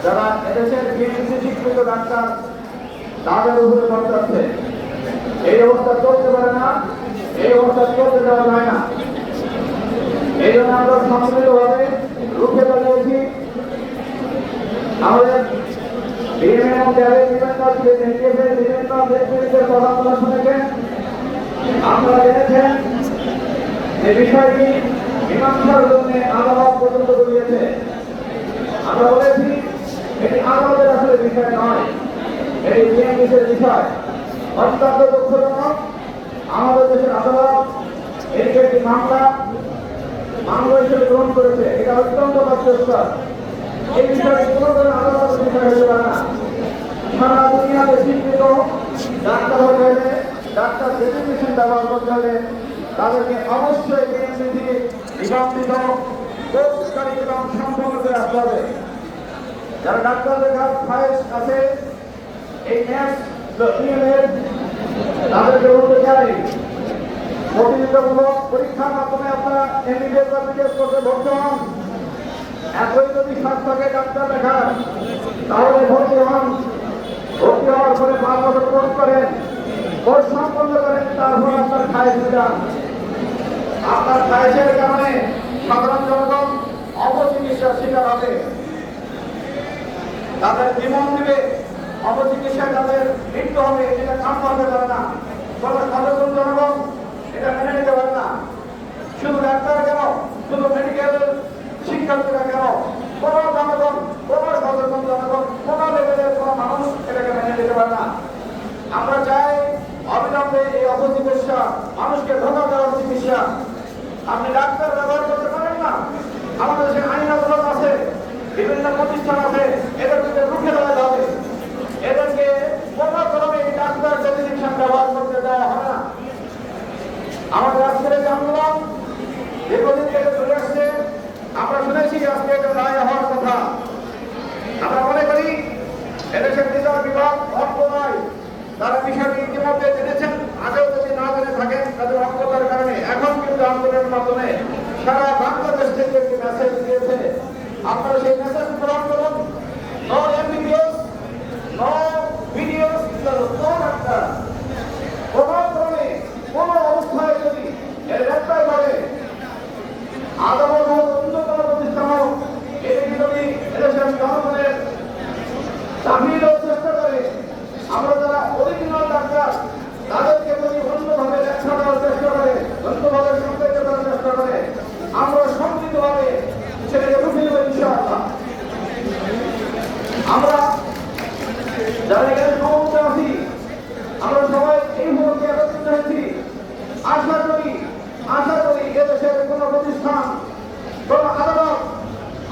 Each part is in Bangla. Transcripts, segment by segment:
যারা এদেশের বিএনপি স্বীকৃত ডাক্তার তাদের উপরে বর্তাচ্ছে। এই অবস্থা চলতে পারে না, এই অবস্থা চলতে দেওয়া যায় না। এই জন্য আমরা সম্মিলিতভাবে রুখে দাঁড়িয়েছি। আমাদের বিভিন্ন কথা শুনেছেন, আপনারা জেনেছেন যে বিষয়টি মীমাংসার জন্য আদালত পর্যন্ত গড়িয়েছে। আমরা বলেছি এটি আদালতের আসলে বিষয় নয়, এটি বিএনপির বিষয়। অত্যন্ত দুঃখজনক, আমাদের দেশের আদালত এটিকে একটি মামলা হিসেবে গ্রহণ করেছে। এটা অত্যন্ত বাস্তবতা। এই বিষয়ে কোনো ধরনের আদালতের বিষয় হতে পারে না। সারা দুনিয়াতে স্বীকৃত ডাক্তার হতে হলে, ডাক্তার ডেজিগনেশন ব্যবহার করতে হলে তাদেরকে অবশ্যই বিএনপি থেকে নিবন্ধিত কোর্স কারিকুলাম সম্পন্ন করে আসতে হবে। যারা ডাক্তারদের ফাইস আছে এই ম্যাচ তাদেরকে বলতে চাই, প্রতিযোগিতামূলক পরীক্ষার মাধ্যমে আপনারা এমবিবিএস বা বিবিএস করতে ভর্তি হন। একই যদি সাত থাকে ডাক্তার দেখান তাহলে ভর্তি হন। ভর্তি হওয়ার পরে 5 বছর কোর্স করেন, কোর্স সম্পন্ন করেন, তারপর আপনার খায়েশ যান। আপনার খায়েশের কারণে সাধারণ জনগণ অপচিকিৎসার শিকার হবে, তাদের জীবন দিবে, অপচিকিৎসায় তাদের মৃত্যু হবে। এটা কাম্য হতে পারে না। সাধারণ জনগণ এটা মেনে নিতে পারে না। শুধু ডাক্তার কেন, শুধু মেডিকেল শিক্ষার্থীরা কেন, কোন জনগণ, কোন সচেতন জনগণ, কোন লেভেলের কোন মানুষ এটাকে মেনে নিতে পারে না। আমরা চাই অবিলম্বে এই অপচিকিৎসা, মানুষকে ধোঁকা দেওয়ার চিকিৎসা আপনি ডাক্তার ব্যবহার করতে পারেন না। আমাদের দেশে আইন আদালত আছে, বিভিন্ন প্রতিষ্ঠান আছে, এদেরকে রুখে দেওয়া হবে। এদেরকে কোনো ধরনের ডাক্তার ডেজিগনেশন ব্যবহার করতে দেওয়া হবে না। আমাদের আজকের এই আন্দোলন দীর্ঘদিন থেকে চলে আসছে। আমরা শুনেছি আজকে এটা রায় হওয়ার কথা। আমরা মনে করি এদেশের বিচার বিভাগ অজ্ঞ নয়, তারা বিষয়টি ইতিমধ্যে জেনেছেন। আগেও যদি না জেনে থাকেন তাদের অজ্ঞতার কারণে এখন কিন্তু আন্দোলনের মাধ্যমে সারা বাংলাদেশ থেকে একটি মেসেজ দিয়েছে। আপনারা সেই মেসেজ গ্রহণ করুন। No MBBS, no BDS, no doctor. কোন ধরনে কোন অবস্থায় যদি এর গ্রেপ্তার করে আদালত হোক, অন্য কোনো প্রতিষ্ঠান হোক, এটি যদি এদেশের জনগণের দাবি দেওয়ার চেষ্টা করে, আমরা যারা অরিজিনাল ডাক্তার তাদেরকে যদি অন্যভাবে ব্যাখ্যা দেওয়ার চেষ্টা করে, অন্যভাবে সংজ্ঞায়িত করার চেষ্টা করে, আমরা সম্মিলিতভাবে সেটাকে রুখে দেব ইনশাআল্লাহ। আমরা যারা এখানে সমস্ত আছি, আমরা সবাই এই মুহূর্তে একত্রিত হয়েছি। আশা করি এদেশের কোন প্রতিষ্ঠান, কোন আদালত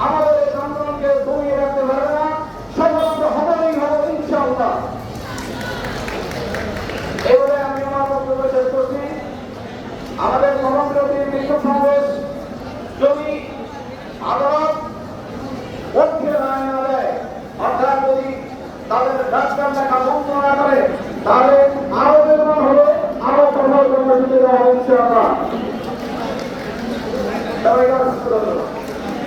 আমাদের এই আন্দোলনকে দমিয়ে রাখতে পারবে না। সফলতা হবেই হবে ইনশাআল্লাহ। এইভাবে আমি আমার বক্তব্য শেষ করছি। আমাদের কর্মবিরতি বিক্ষোভ সমাবেশ যদি আদালত পক্ষে রায় না দেয়, অর্থাৎ যদি তাদের ডাক্তার লেখা বন্ধ না করে, তাহলে আরো বেদনা হলো, আরো কঠোর কর্মসূচি দেওয়া হবে ইনশাআল্লাহ।